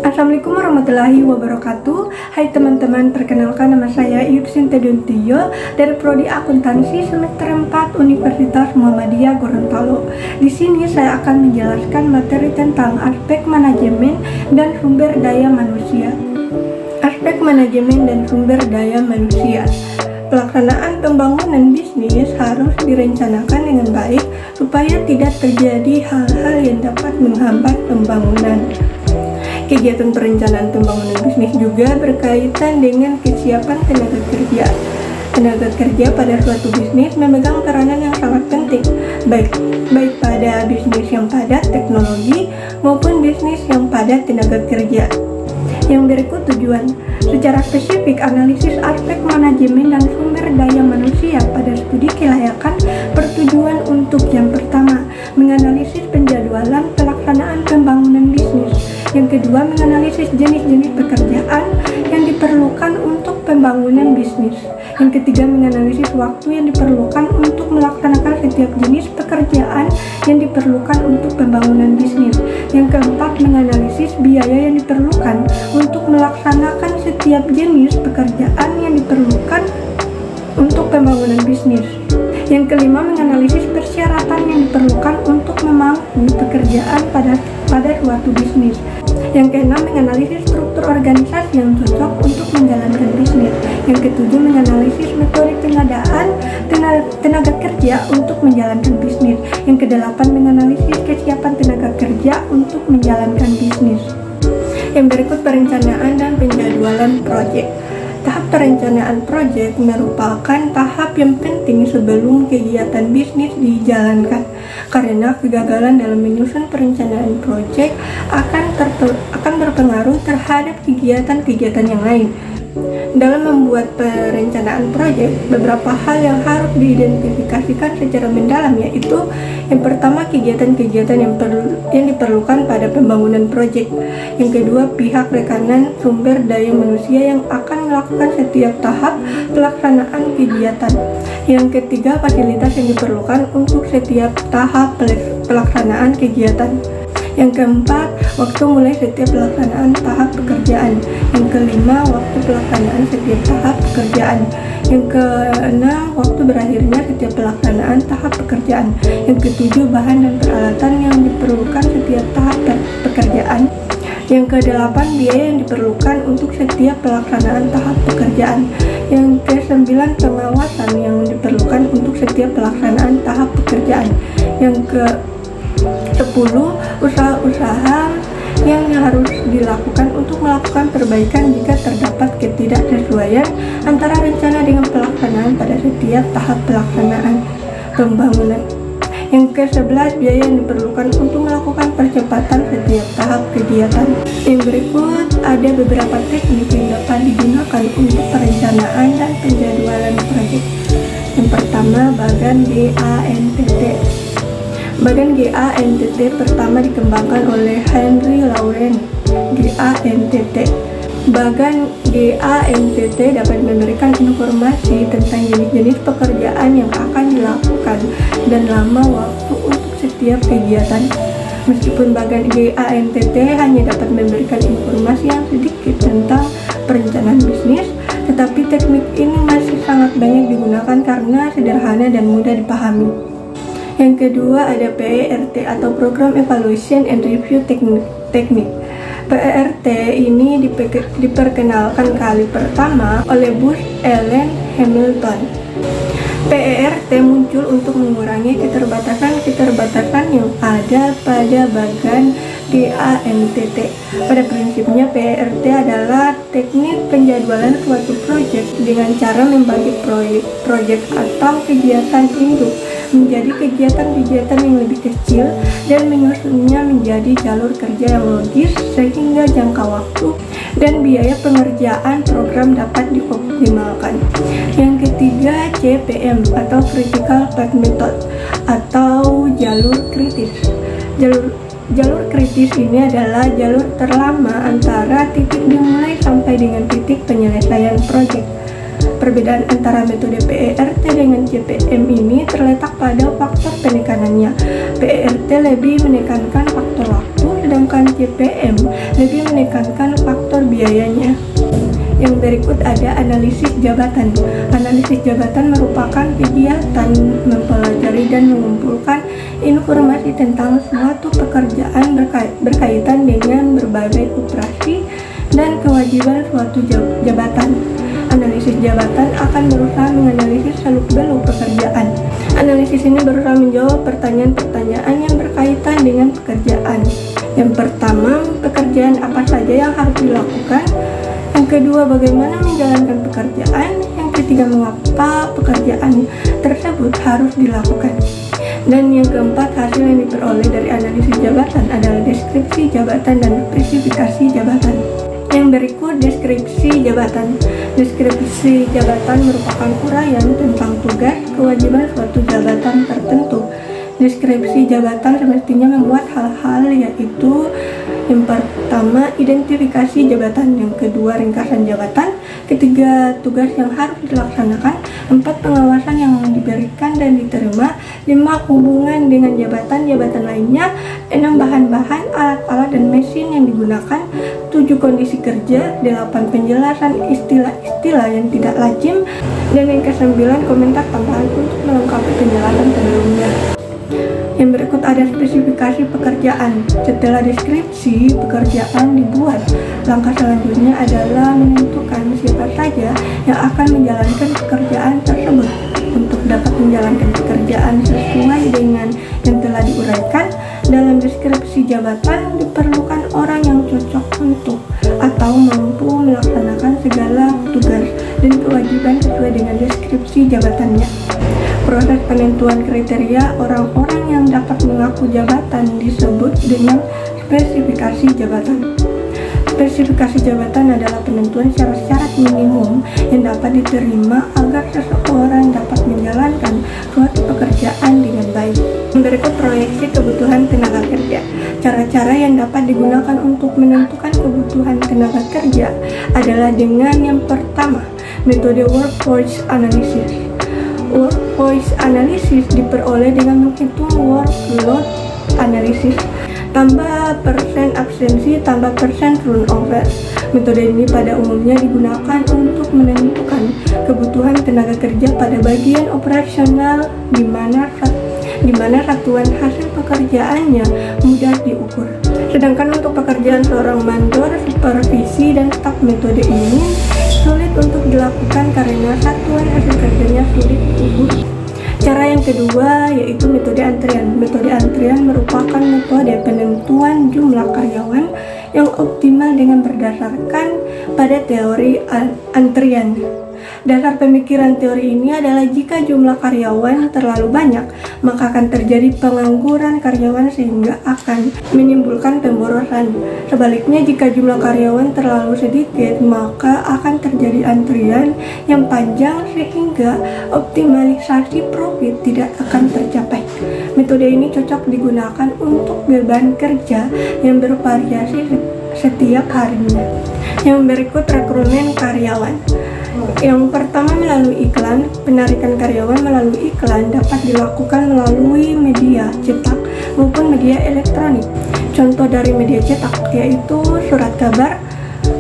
Assalamualaikum warahmatullahi wabarakatuh. Hai teman-teman, perkenalkan nama saya Iyub Sinteduntiyo dari Prodi Akuntansi semester 4 Universitas Muhammadiyah Gorontalo. Di sini saya akan menjelaskan materi tentang aspek manajemen dan sumber daya manusia. Aspek manajemen dan sumber daya manusia. Pelaksanaan pembangunan bisnis harus direncanakan dengan baik supaya tidak terjadi hal-hal yang dapat menghambat pembangunan. Kegiatan perencanaan pembangunan bisnis juga berkaitan dengan kesiapan tenaga kerja. Tenaga kerja pada suatu bisnis memegang peranan yang sangat penting, baik pada bisnis yang padat teknologi maupun bisnis yang padat tenaga kerja. Yang berikut tujuan. Secara spesifik, analisis aspek manajemen dan sumber daya manusia pada studi kelayakan bertujuan untuk yang pertama, menganalisis penjadwalan pelaksanaan pembangunan bisnis. Yang kedua, menganalisis jenis-jenis pekerjaan yang diperlukan untuk pembangunan bisnis. Yang ketiga, menganalisis waktu yang diperlukan untuk melaksanakan setiap jenis pekerjaan yang diperlukan untuk pembangunan bisnis. Yang keempat, menganalisis biaya yang diperlukan untuk melaksanakan setiap jenis pekerjaan yang diperlukan untuk pembangunan bisnis. Yang kelima, menganalisis persyaratan yang diperlukan untuk memangku pekerjaan pada suatu bisnis. Yang keenam, menganalisis struktur organisasi yang cocok untuk menjalankan bisnis. Yang ketujuh, menganalisis metode pengadaan tenaga kerja untuk menjalankan bisnis. Yang kedelapan, menganalisis kesiapan tenaga kerja untuk menjalankan bisnis. Yang berikut perencanaan dan penjadwalan proyek. Tahap perencanaan proyek merupakan tahap yang penting sebelum kegiatan bisnis dijalankan, karena kegagalan dalam menyusun perencanaan proyek akan berpengaruh terhadap kegiatan-kegiatan yang lain. Dalam membuat perencanaan proyek, beberapa hal yang harus diidentifikasikan secara mendalam, yaitu yang pertama, kegiatan-kegiatan yang diperlukan pada pembangunan proyek. Yang kedua, pihak rekanan sumber daya manusia yang akan melakukan setiap tahap pelaksanaan kegiatan. Yang ketiga, fasilitas yang diperlukan untuk setiap tahap pelaksanaan kegiatan. Yang keempat, waktu mulai setiap pelaksanaan tahap pekerjaan. Yang kelima, waktu pelaksanaan setiap tahap pekerjaan. Yang keenam, waktu berakhirnya setiap pelaksanaan tahap pekerjaan. Yang ketujuh, bahan dan peralatan yang diperlukan setiap tahap pekerjaan. Yang kedelapan, biaya yang diperlukan untuk setiap pelaksanaan tahap pekerjaan. Yang kesembilan, pengawasan yang diperlukan untuk setiap pelaksanaan tahap pekerjaan. Yang ke-10, usaha-usaha yang harus dilakukan untuk melakukan perbaikan jika terdapat ketidaksesuaian antara rencana dengan pelaksanaan pada setiap tahap pelaksanaan pembangunan. Yang ke-11, biaya yang diperlukan untuk melakukan percepatan setiap tahap kegiatan. Yang berikut ada beberapa teknik yang dapat digunakan untuk perencanaan dan penjadwalan proyek. Yang pertama, bagan GANTT. Bagan GANTT pertama dikembangkan oleh Henry Lawrence. GANTT. Bagan GANTT dapat memberikan informasi tentang jenis-jenis pekerjaan yang akan dilakukan dan lama waktu untuk setiap kegiatan. Meskipun bagan GANTT hanya dapat memberikan informasi yang sedikit tentang perencanaan bisnis, tetapi teknik ini masih sangat banyak digunakan karena sederhana dan mudah dipahami. Yang kedua ada PERT atau Program Evaluation and Review Technique. PERT ini diperkenalkan kali pertama oleh Booz Allen Hamilton. PERT muncul untuk mengurangi keterbatasan yang ada pada bagan GANTT. Pada prinsipnya, PERT adalah teknik penjadwalan suatu proyek dengan cara membagi proyek atau kegiatan induk menjadi kegiatan-kegiatan yang lebih kecil dan menyusunnya menjadi jalur kerja yang logis sehingga jangka waktu dan biaya pengerjaan program dapat dioptimalkan. Yang ketiga, CPM atau Critical Path Method atau jalur kritis. Jalur kritis ini adalah jalur terlama antara titik dimulai sampai dengan titik penyelesaian proyek. Perbedaan antara metode PERT dengan CPM ini terletak pada faktor penekanannya. PERT lebih menekankan faktor waktu, sedangkan CPM lebih menekankan faktor biayanya. Yang berikut ada analisis jabatan. Analisis jabatan merupakan kegiatan mempelajari dan mengumpulkan informasi tentang suatu pekerjaan berkaitan dengan berbagai operasi dan kewajiban suatu jabatan. Analisis jabatan akan berusaha menganalisis seluk-beluk pekerjaan. Analisis ini berusaha menjawab pertanyaan-pertanyaan yang berkaitan dengan pekerjaan. Yang pertama, pekerjaan apa saja yang harus dilakukan? Yang kedua, bagaimana menjalankan pekerjaan? Yang ketiga, mengapa pekerjaan tersebut harus dilakukan? Dan yang keempat, hasil yang diperoleh dari analisis jabatan adalah deskripsi jabatan dan spesifikasi jabatan. Yang berikut deskripsi jabatan. Deskripsi jabatan merupakan uraian tentang tugas, kewajiban suatu jabatan tertentu. Deskripsi jabatan semestinya memuat hal-hal yaitu yang pertama, identifikasi jabatan, yang kedua, ringkasan jabatan, ketiga, tugas yang harus dilaksanakan, empat, pengawasan yang diberikan dan diterima, lima, hubungan dengan jabatan-jabatan lainnya, enam, bahan-bahan, alat-alat dan mesin yang digunakan, tujuh, kondisi kerja, delapan, penjelasan istilah-istilah yang tidak lazim, dan yang kesembilan, komentar tambahan untuk melengkapi penjelasan sebelumnya. Yang berikut ada spesifikasi pekerjaan. Setelah deskripsi pekerjaan dibuat, langkah selanjutnya adalah menentukan siapa saja yang akan menjalankan pekerjaan tersebut. Untuk dapat menjalankan pekerjaan sesuai dengan yang telah diuraikan dalam deskripsi jabatan, diperlukan orang yang cocok untuk atau mampu melaksanakan segala tugas dan kewajiban sesuai dengan deskripsi jabatannya. Proses penentuan kriteria orang-orang yang dapat mengaku jabatan disebut dengan spesifikasi jabatan. Spesifikasi jabatan adalah penentuan syarat-syarat minimum yang dapat diterima agar seseorang dapat menjalankan suatu pekerjaan dengan baik. Berikut proyeksi kebutuhan tenaga kerja. Cara-cara yang dapat digunakan untuk menentukan kebutuhan tenaga kerja adalah dengan yang pertama, metode workforce analysis. Workforce analysis diperoleh dengan menghitung workload analysis tambah persen absensi tambah persen turnover. Metode ini pada umumnya digunakan untuk menentukan kebutuhan tenaga kerja pada bagian operasional di mana satuan hasil pekerjaannya mudah diukur. Sedangkan untuk pekerjaan seorang mandor, supervisi, dan staf, metode ini sulit untuk dilakukan karena satuan hasil kerjanya sulit diukur. Cara yang kedua yaitu metode antrian. Metode antrian merupakan metode penentuan jumlah karyawan yang optimal dengan berdasarkan pada teori antrian. Dasar pemikiran teori ini adalah jika jumlah karyawan terlalu banyak, maka akan terjadi pengangguran karyawan sehingga akan menimbulkan pemborosan. Sebaliknya, jika jumlah karyawan terlalu sedikit, maka akan terjadi antrian yang panjang sehingga optimalisasi profit tidak akan tercapai. Metode ini cocok digunakan untuk beban kerja yang bervariasi setiap harinya. Yang berikut rekrutmen karyawan. Yang pertama, melalui iklan. Penarikan karyawan melalui iklan dapat dilakukan melalui media cetak maupun media elektronik. Contoh dari media cetak yaitu surat kabar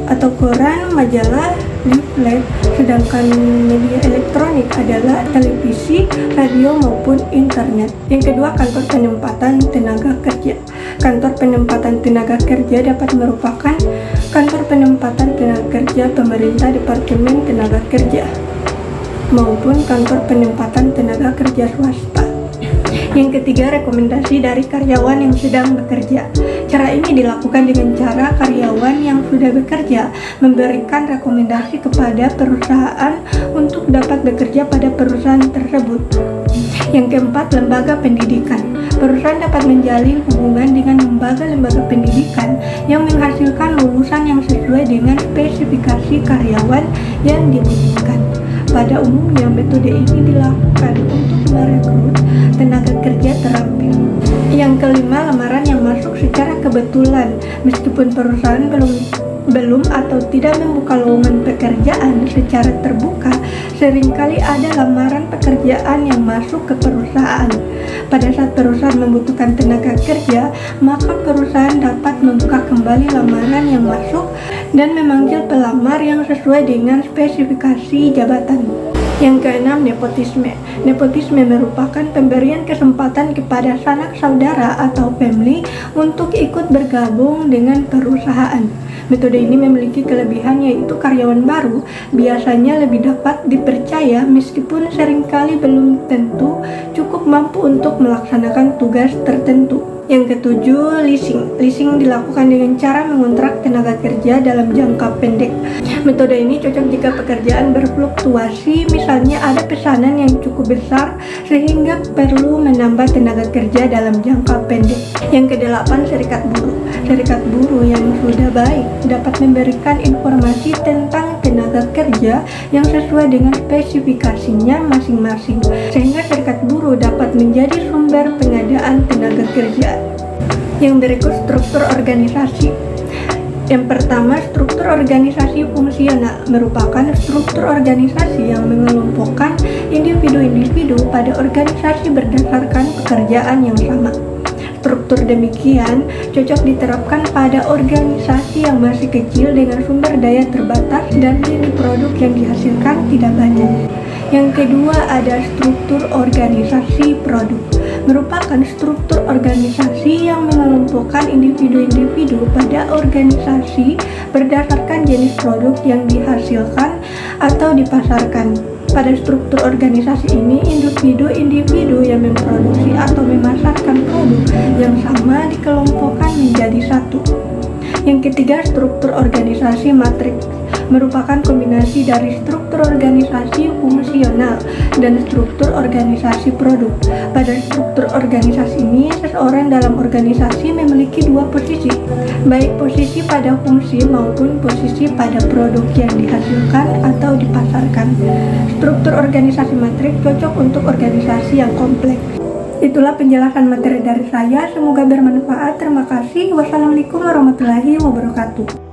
atau koran, majalah, leaflet. Sedangkan media elektronik adalah televisi, radio maupun internet. Yang kedua, kantor penempatan tenaga kerja. Kantor penempatan tenaga kerja dapat merupakan kantor penempatan tenaga kerja pemerintah, Departemen Tenaga Kerja, maupun kantor penempatan tenaga kerja swasta. Yang ketiga, rekomendasi dari karyawan yang sedang bekerja. Cara ini dilakukan dengan cara karyawan yang sudah bekerja memberikan rekomendasi kepada perusahaan untuk dapat bekerja pada perusahaan tersebut. Yang keempat, lembaga pendidikan. Perusahaan dapat menjalin hubungan dengan lembaga-lembaga pendidikan yang menghasilkan lulusan yang sesuai dengan spesifikasi karyawan yang dibutuhkan. Pada umumnya, metode ini dilakukan untuk merekrut tenaga kerja terampil. Yang kelima, lamaran yang masuk secara kebetulan. Meskipun perusahaan belum atau tidak membuka lowongan pekerjaan secara terbuka, Seringkali ada lamaran pekerjaan yang masuk ke perusahaan. Pada saat perusahaan membutuhkan tenaga kerja, maka perusahaan dapat membuka kembali lamaran yang masuk dan memanggil pelamar yang sesuai dengan spesifikasi jabatan. Yang keenam, nepotisme. Nepotisme merupakan pemberian kesempatan kepada sanak saudara atau family untuk ikut bergabung dengan perusahaan. Metode ini memiliki kelebihan, yaitu karyawan baru biasanya lebih dapat dipercaya meskipun seringkali belum tentu cukup mampu untuk melaksanakan tugas tertentu. Yang ketujuh, leasing. Leasing dilakukan dengan cara mengontrak tenaga kerja dalam jangka pendek. Metode ini cocok jika pekerjaan berfluktuasi, misalnya ada pesanan yang cukup besar sehingga perlu menambah tenaga kerja dalam jangka pendek. Yang kedelapan, serikat buruh. Serikat buruh yang sudah baik dapat memberikan informasi tentang tenaga kerja yang sesuai dengan spesifikasinya masing-masing, sehingga serikat buruh dapat menjadi sumber pengadaan tenaga kerja. Yang berikut, struktur organisasi. Yang pertama, struktur organisasi fungsional merupakan struktur organisasi yang mengelompokkan individu-individu pada organisasi berdasarkan pekerjaan yang sama. Struktur demikian cocok diterapkan pada organisasi yang masih kecil dengan sumber daya terbatas dan nilai produk yang dihasilkan tidak banyak. Yang kedua, ada struktur organisasi produk. Merupakan struktur organisasi yang mengelompokkan individu-individu pada organisasi berdasarkan jenis produk yang dihasilkan atau dipasarkan. Pada struktur organisasi ini, individu-individu yang memproduksi atau memasarkan produk yang sama dikelompokkan menjadi satu. Yang ketiga, struktur organisasi matriks merupakan kombinasi dari struktur organisasi fungsional dan struktur organisasi produk. Pada struktur organisasi ini, seseorang dalam organisasi memiliki dua posisi, baik posisi pada fungsi maupun posisi pada produk yang dihasilkan atau dipasarkan. Struktur organisasi matriks cocok untuk organisasi yang kompleks. Itulah penjelasan materi dari saya, semoga bermanfaat. Terima kasih. Wassalamualaikum warahmatullahi wabarakatuh.